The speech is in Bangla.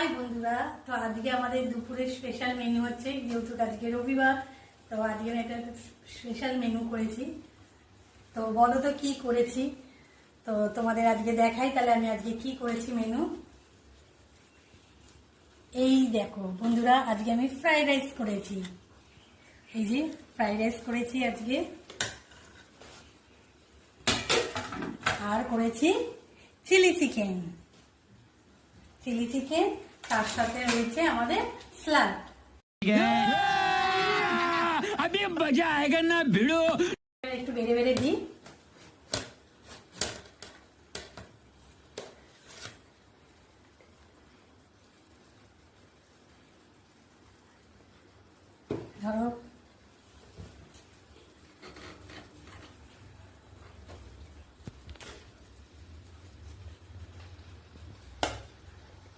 হাই বন্ধুরা, তো আজকে আমাদের দুপুরের স্পেশাল মেনু হচ্ছে, যেহেতু আজকে রবিবার, তো আজকে একটা স্পেশাল মেনু করেছি। তো বলো তো কি করেছি, তো তোমাদের আজকে দেখাই তাহলে আমি আজকে কি করেছি মেনু। এই দেখো বন্ধুরা, আজকে আমি ফ্রাইড রাইস করেছি। এই যে ফ্রাইড রাইস করেছি আজকে, আর করেছি চিলি চিকেন। তার সাথে রয়েছে আমাদের স্যালাড। अभी मजा आएगा ना भिड़ो। একটু বেড়ে বেড়ে দিই। ধরো